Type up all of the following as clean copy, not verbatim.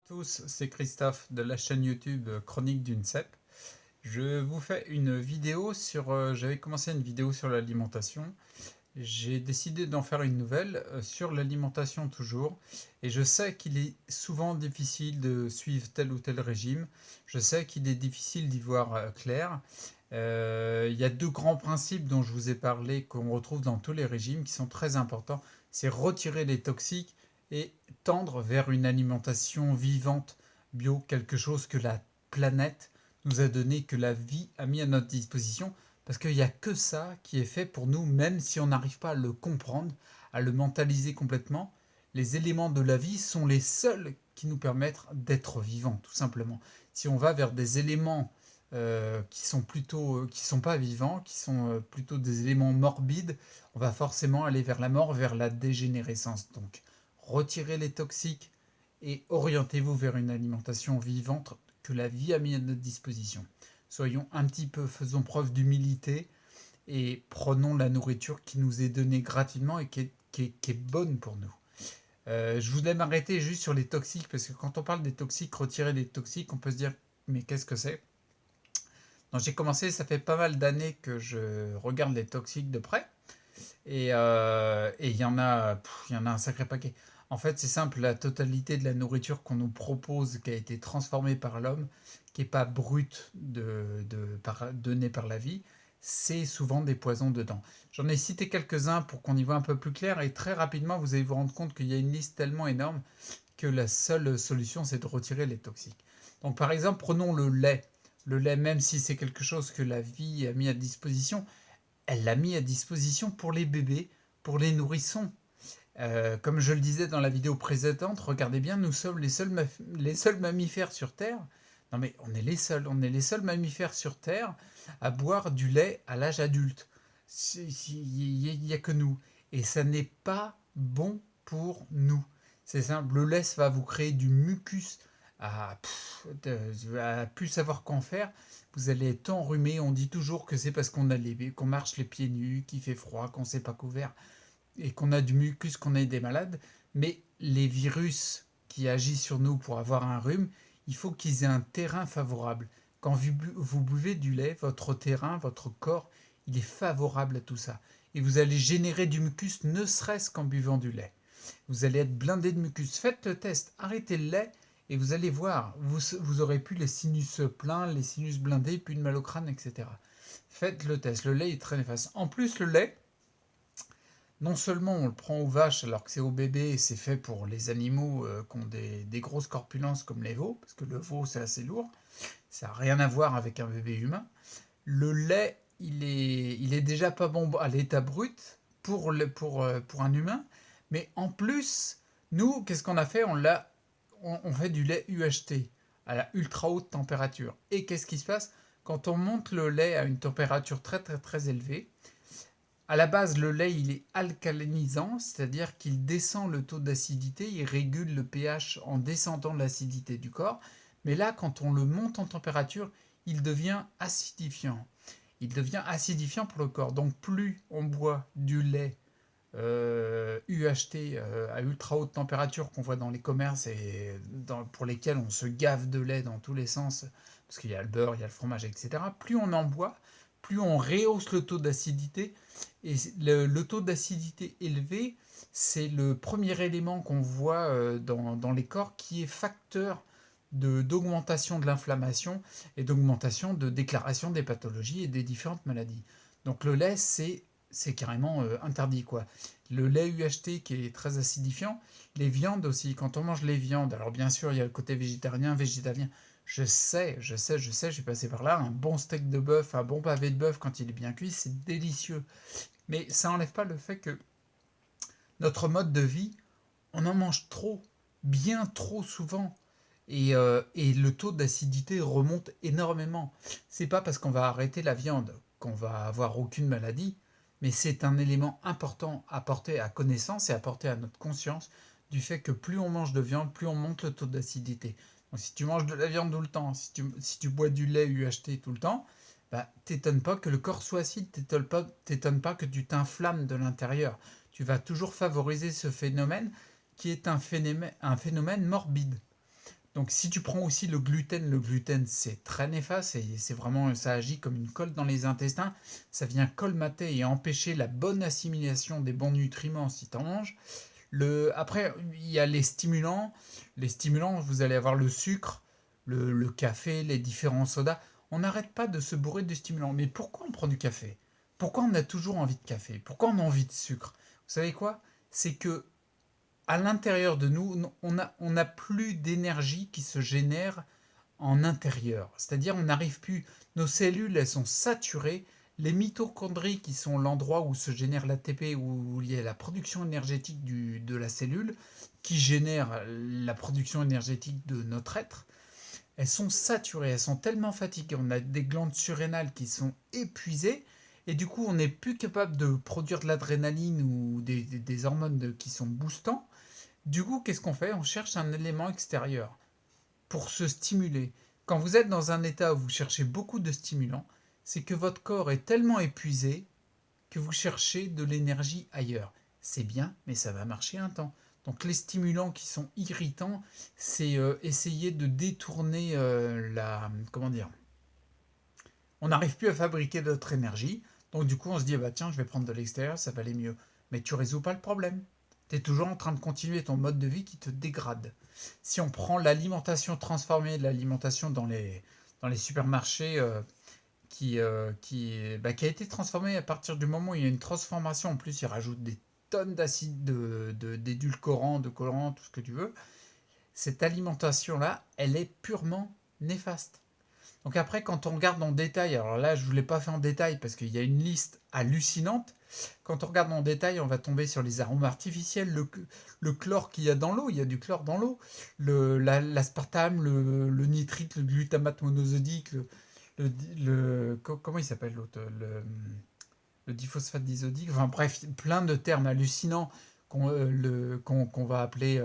Tous, c'est Christophe de la chaîne YouTube Chronique d'une cèpe. Je vous fais une vidéo sur... j'avais commencé une vidéo sur l'alimentation. J'ai décidé d'en faire une nouvelle sur l'alimentation toujours. Et je sais qu'il est souvent difficile de suivre tel ou tel régime. Je sais qu'il est difficile d'y voir clair. Il y a deux grands principes dont je vous ai parlé qu'on retrouve dans tous les régimes qui sont très importants. C'est retirer les toxiques et tendre vers une alimentation vivante, bio, quelque chose que la planète nous a donné, que la vie a mis à notre disposition, parce qu'il n'y a que ça qui est fait pour nous, même si on n'arrive pas à le comprendre, à le mentaliser complètement. Les éléments de la vie sont les seuls qui nous permettent d'être vivants, tout simplement. Si on va vers des éléments qui sont plutôt, qui sont pas vivants, qui sont plutôt des éléments morbides, on va forcément aller vers la mort, vers la dégénérescence. Donc, retirez les toxiques et orientez-vous vers une alimentation vivante que la vie a mis à notre disposition. Soyons un petit peu, faisons preuve d'humilité et prenons la nourriture qui nous est donnée gratuitement et qui est bonne pour nous. Je voulais m'arrêter juste sur les toxiques parce que quand on parle des toxiques, retirer les toxiques, on peut se dire mais qu'est-ce que c'est? Donc j'ai commencé, ça fait pas mal d'années que je regarde les toxiques de près et il y en a un sacré paquet. En fait, c'est simple, la totalité de la nourriture qu'on nous propose, qui a été transformée par l'homme, qui n'est pas brute donnée par la vie, c'est souvent des poisons dedans. J'en ai cité quelques-uns pour qu'on y voit un peu plus clair et très rapidement, vous allez vous rendre compte qu'il y a une liste tellement énorme que la seule solution, c'est de retirer les toxiques. Donc par exemple, prenons le lait. Le lait, même si c'est quelque chose que la vie a mis à disposition, elle l'a mis à disposition pour les bébés, pour les nourrissons. Comme je le disais dans la vidéo précédente, regardez bien, nous sommes les seuls mammifères sur Terre. Non mais on est les seuls mammifères sur Terre à boire du lait à l'âge adulte. Il n'y a que nous. Et ça n'est pas bon pour nous. C'est simple, le lait, ça va vous créer du mucus à plus savoir qu'en faire. Vous allez être enrhumé. On dit toujours que c'est parce qu'on marche les pieds nus, qu'il fait froid, qu'on ne s'est pas couvert et qu'on a du mucus, qu'on est des malades. Mais les virus qui agissent sur nous pour avoir un rhume, il faut qu'ils aient un terrain favorable. Quand vous buvez du lait, votre terrain, votre corps, il est favorable à tout ça. Et vous allez générer du mucus ne serait-ce qu'en buvant du lait. Vous allez être blindé de mucus. Faites le test, arrêtez le lait et vous allez voir, vous aurez plus les sinus pleins, les sinus blindés, plus de mal au crâne, etc. Faites le test, le lait est très néfaste. En plus, le lait, non seulement on le prend aux vaches alors que c'est aux bébés et c'est fait pour les animaux qui ont des grosses corpulences comme les veaux, parce que le veau c'est assez lourd, ça n'a rien à voir avec un bébé humain. Le lait, il est déjà pas bon à l'état brut pour un humain, mais en plus, nous, qu'est-ce qu'on a fait? On fait du lait UHT à la ultra haute température. Et qu'est-ce qui se passe? Quand on monte le lait à une température très très très élevée, à la base, le lait, il est alcalinisant, c'est-à-dire qu'il descend le taux d'acidité, il régule le pH en descendant l'acidité du corps. Mais là, quand on le monte en température, il devient acidifiant. Il devient acidifiant pour le corps. Donc plus on boit du lait UHT à ultra haute température qu'on voit dans les commerces et pour lesquels on se gave de lait dans tous les sens, parce qu'il y a le beurre, il y a le fromage, etc., plus on en boit, plus on rehausse le taux d'acidité. Et le taux d'acidité élevé, c'est le premier élément qu'on voit dans les corps qui est facteur d'augmentation de l'inflammation et d'augmentation de déclaration des pathologies et des différentes maladies. Donc le lait, c'est carrément interdit, quoi. Le lait UHT qui est très acidifiant, les viandes aussi, quand on mange les viandes, alors bien sûr il y a le côté végétalien, je suis passé par là, un bon steak de bœuf, un bon pavé de bœuf quand il est bien cuit, c'est délicieux. Mais ça n'enlève pas le fait que notre mode de vie, on en mange trop, bien trop souvent. Et le taux d'acidité remonte énormément. C'est pas parce qu'on va arrêter la viande qu'on va avoir aucune maladie, mais c'est un élément important à porter à connaissance et à porter à notre conscience du fait que plus on mange de viande, plus on monte le taux d'acidité. Donc si tu manges de la viande tout le temps, si tu bois du lait UHT tout le temps, bah, t'étonnes pas que le corps soit acide, t'étonnes pas que tu t'inflammes de l'intérieur. Tu vas toujours favoriser ce phénomène qui est un phénomène morbide. Donc si tu prends aussi le gluten c'est très néfaste, et c'est vraiment, ça agit comme une colle dans les intestins, ça vient colmater et empêcher la bonne assimilation des bons nutriments si tu en manges. Après, il y a les stimulants. Les stimulants, vous allez avoir le sucre, le café, les différents sodas. On n'arrête pas de se bourrer de stimulants. Mais pourquoi on prend du café? Pourquoi on a toujours envie de café? Pourquoi on a envie de sucre? Vous savez quoi? C'est que à l'intérieur de nous, on a plus d'énergie qui se génère en intérieur. C'est-à-dire, on n'arrive plus. Nos cellules, elles sont saturées. Les mitochondries, qui sont l'endroit où se génère l'ATP, où il y a la production énergétique de la cellule, qui génère la production énergétique de notre être, elles sont saturées, elles sont tellement fatiguées. On a des glandes surrénales qui sont épuisées, et du coup, on n'est plus capable de produire de l'adrénaline ou des hormones qui sont boostants. Du coup, qu'est-ce qu'on fait? On cherche un élément extérieur pour se stimuler. Quand vous êtes dans un état où vous cherchez beaucoup de stimulants, c'est que votre corps est tellement épuisé que vous cherchez de l'énergie ailleurs. C'est bien, mais ça va marcher un temps. Donc les stimulants qui sont irritants, c'est essayer de détourner Comment dire? On n'arrive plus à fabriquer d'autres énergie. Donc du coup, on se dit, bah tiens, je vais prendre de l'extérieur, ça va aller mieux. Mais tu résous pas le problème. Tu es toujours en train de continuer ton mode de vie qui te dégrade. Si on prend l'alimentation transformée, l'alimentation dans les supermarchés qui a été transformée à partir du moment où il y a une transformation, en plus ils rajoutent des tonnes d'acides, d'édulcorants, de colorants, tout ce que tu veux, cette alimentation-là, elle est purement néfaste. Donc après, quand on regarde en détail, alors là, je ne vous l'ai pas fait en détail parce qu'il y a une liste hallucinante. Quand on regarde en détail, on va tomber sur les arômes artificiels, le chlore qu'il y a dans l'eau, il y a du chlore dans l'eau, l'aspartame, le nitrite, le glutamate monosodique, comment il s'appelle l'autre, le diphosphate disodique, enfin bref, plein de termes hallucinants qu'on va appeler,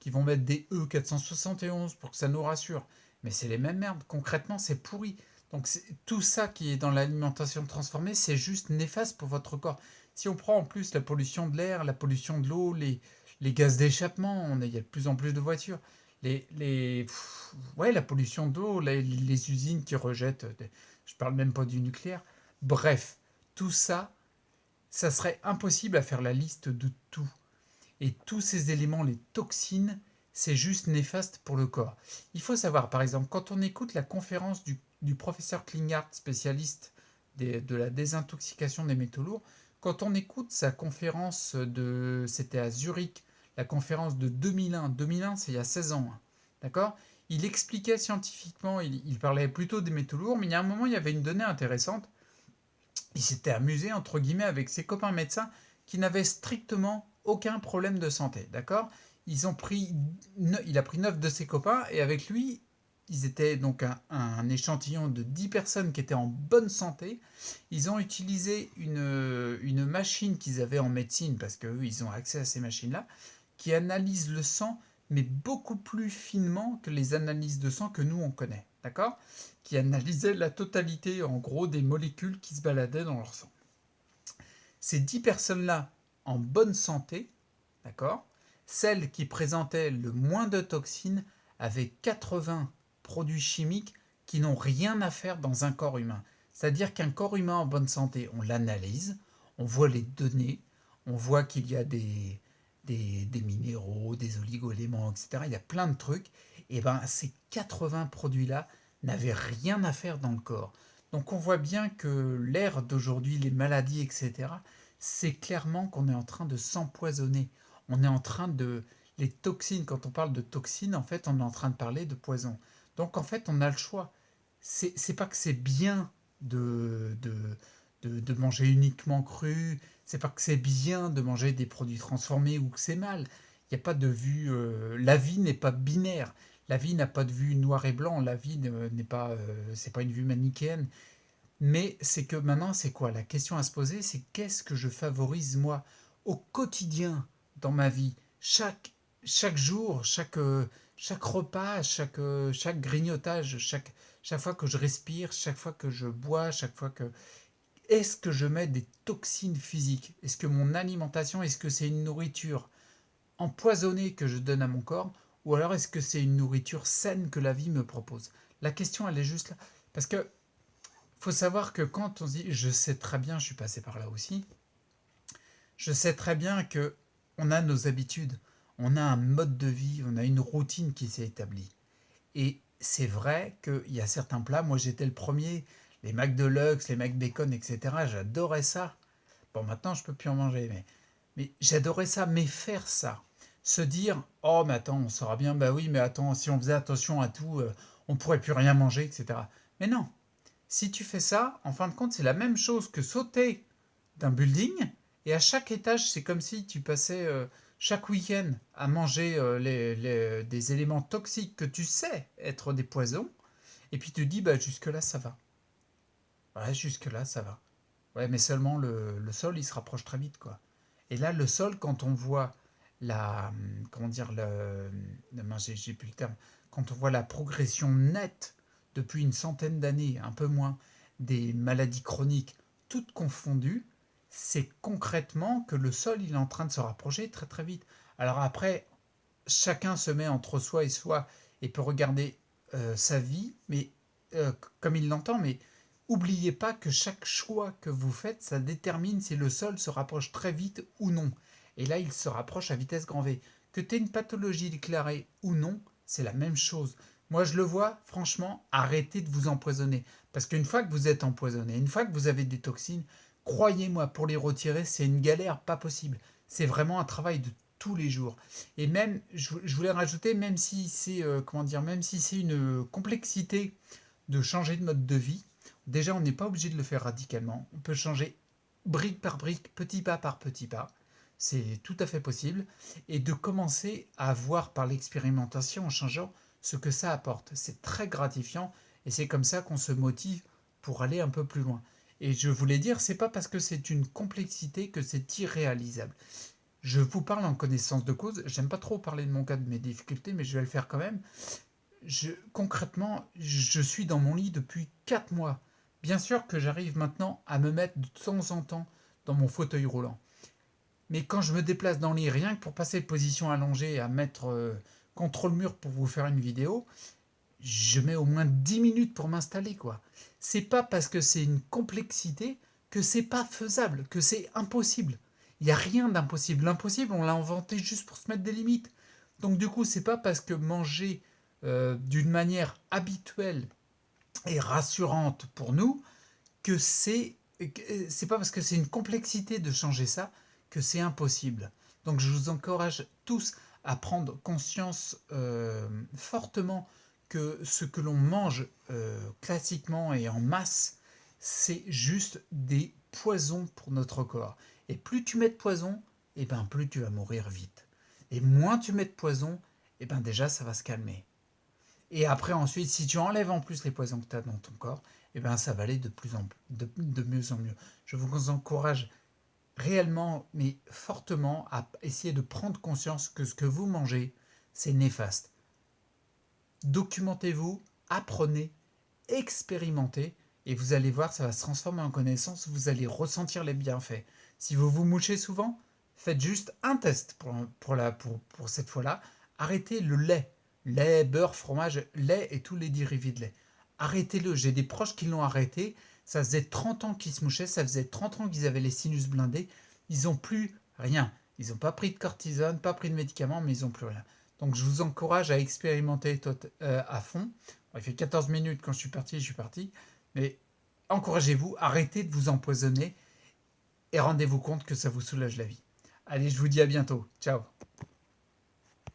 qui vont mettre des E471 pour que ça nous rassure. Mais c'est les mêmes merdes, concrètement c'est pourri. Donc tout ça qui est dans l'alimentation transformée, c'est juste néfaste pour votre corps. Si on prend en plus la pollution de l'air, la pollution de l'eau, les gaz d'échappement, il y a de plus en plus de voitures, ouais, la pollution d'eau, les usines qui rejettent, je parle même pas du nucléaire. Bref, tout ça, ça serait impossible à faire la liste de tout. Et tous ces éléments, les toxines, c'est juste néfaste pour le corps. Il faut savoir, par exemple, quand on écoute la conférence du professeur Klinghardt, spécialiste de la désintoxication des métaux lourds, quand on écoute sa conférence c'était à Zurich, la conférence de 2001, 2001 c'est il y a 16 ans, hein, d'accord? Il expliquait scientifiquement, il parlait plutôt des métaux lourds, mais il y a un moment, il y avait une donnée intéressante. Il s'était amusé, entre guillemets, avec ses copains médecins qui n'avaient strictement aucun problème de santé, d'accord? Il a pris 9 de ses copains, et avec lui, ils étaient donc un échantillon de 10 personnes qui étaient en bonne santé. Ils ont utilisé une machine qu'ils avaient en médecine, parce qu'eux, ils ont accès à ces machines-là, qui analyse le sang, mais beaucoup plus finement que les analyses de sang que nous, on connaît, d'accord? Qui analysait la totalité, en gros, des molécules qui se baladaient dans leur sang. Ces 10 personnes-là, en bonne santé, d'accord, celles qui présentaient le moins de toxines avaient 80 produits chimiques qui n'ont rien à faire dans un corps humain. C'est-à-dire qu'un corps humain en bonne santé, on l'analyse, on voit les données, on voit qu'il y a des minéraux, des oligo-éléments, etc. Il y a plein de trucs. Et bien, ces 80 produits-là n'avaient rien à faire dans le corps. Donc on voit bien que l'ère d'aujourd'hui, les maladies, etc., c'est clairement qu'on est en train de s'empoisonner. On est en train de... Les toxines, quand on parle de toxines, en fait, on est en train de parler de poison. Donc en fait, on a le choix. C'est pas que c'est bien de manger uniquement cru, c'est pas que c'est bien de manger des produits transformés ou que c'est mal. Il n'y a pas de vue... la vie n'est pas binaire. La vie n'a pas de vue noir et blanc. La vie n'est pas... c'est pas une vue manichéenne. Mais c'est que maintenant, c'est quoi? La question à se poser, c'est qu'est-ce que je favorise moi au quotidien dans ma vie? Chaque jour, chaque repas, chaque grignotage, chaque fois que je respire, chaque fois que je bois, chaque fois que... Est-ce que je mets des toxines physiques? Est-ce que mon alimentation, est-ce que c'est une nourriture empoisonnée que je donne à mon corps? ou alors est-ce que c'est une nourriture saine que la vie me propose? La question, elle est juste là. Parce que faut savoir que quand on se dit, je sais très bien, je suis passé par là aussi, je sais très bien que on a nos habitudes, on a un mode de vie, on a une routine qui s'est établie. Et c'est vrai qu'il y a certains plats, moi j'étais le premier, les McDeluxe, les McBacon, etc. J'adorais ça. Bon, maintenant je peux plus en manger, mais j'adorais ça, mais faire ça, se dire, oh mais attends, on saura bien, bah oui, mais attends, si on faisait attention à tout, on pourrait plus rien manger, etc. Mais non, si tu fais ça, en fin de compte, c'est la même chose que sauter d'un building, et à chaque étage, c'est comme si tu passais chaque week-end à manger des éléments toxiques que tu sais être des poisons, et puis tu te dis, bah jusque-là, ça va. Ouais, jusque-là, ça va. Ouais, mais seulement le sol, il se rapproche très vite, quoi. Et là, le sol, quand on voit la, comment dire, mince, j'ai plus le terme, quand on voit la progression nette depuis une centaine d'années, un peu moins, des maladies chroniques, toutes confondues, c'est concrètement que le sol, il est en train de se rapprocher très très vite. Alors après, chacun se met entre soi et soi et peut regarder sa vie, mais comme il l'entend, mais oubliez pas que chaque choix que vous faites, ça détermine si le sol se rapproche très vite ou non. Et là, il se rapproche à vitesse grand V. Que tu aies une pathologie déclarée ou non, c'est la même chose. Moi, je le vois, franchement, arrêtez de vous empoisonner. Parce qu'une fois que vous êtes empoisonné, une fois que vous avez des toxines, croyez-moi, pour les retirer, c'est une galère pas possible. C'est vraiment un travail de tous les jours. Et même, je voulais rajouter, même si c'est, comment dire, même si c'est une complexité de changer de mode de vie, déjà, on n'est pas obligé de le faire radicalement. On peut changer brique par brique, petit pas par petit pas. C'est tout à fait possible. Et de commencer à voir par l'expérimentation en changeant ce que ça apporte. C'est très gratifiant et c'est comme ça qu'on se motive pour aller un peu plus loin. Et je voulais dire, c'est pas parce que c'est une complexité que c'est irréalisable. Je vous parle en connaissance de cause. J'aime pas trop parler de mon cas, de mes difficultés, mais je vais le faire quand même. Concrètement, je suis dans mon lit depuis 4 mois. Bien sûr que j'arrive maintenant à me mettre de temps en temps dans mon fauteuil roulant. Mais quand je me déplace dans le lit, rien que pour passer de position allongée à mettre contre le mur pour vous faire une vidéo, je mets au moins 10 minutes pour m'installer, quoi. C'est pas parce que c'est une complexité que c'est pas faisable, que c'est impossible. Il n'y a rien d'impossible. L'impossible, on l'a inventé juste pour se mettre des limites. Donc du coup, c'est pas parce que manger d'une manière habituelle et rassurante pour nous que c'est pas parce que c'est une complexité de changer ça que c'est impossible. Donc je vous encourage tous à prendre conscience fortement que ce que l'on mange classiquement et en masse, c'est juste des poisons pour notre corps. Et plus tu mets de poison, et ben plus tu vas mourir vite. Et moins tu mets de poison, et ben déjà ça va se calmer. Et après, ensuite, si tu enlèves en plus les poisons que tu as dans ton corps, eh ben, ça va aller de mieux en mieux. Je vous encourage réellement, mais fortement, à essayer de prendre conscience que ce que vous mangez, c'est néfaste. Documentez-vous, apprenez, expérimentez, et vous allez voir, ça va se transformer en connaissance, vous allez ressentir les bienfaits. Si vous vous mouchez souvent, faites juste un test pour cette fois-là. Arrêtez le lait. Lait, beurre, fromage, lait et tous les dérivés de lait. Arrêtez-le. J'ai des proches qui l'ont arrêté. Ça faisait 30 ans qu'ils se mouchaient, ça faisait 30 ans qu'ils avaient les sinus blindés. Ils n'ont plus rien. Ils n'ont pas pris de cortisone, pas pris de médicaments, mais ils n'ont plus rien. Donc je vous encourage à expérimenter à fond. Bon, il fait 14 minutes quand je suis parti. Mais encouragez-vous, arrêtez de vous empoisonner et rendez-vous compte que ça vous soulage la vie. Allez, je vous dis à bientôt. Ciao.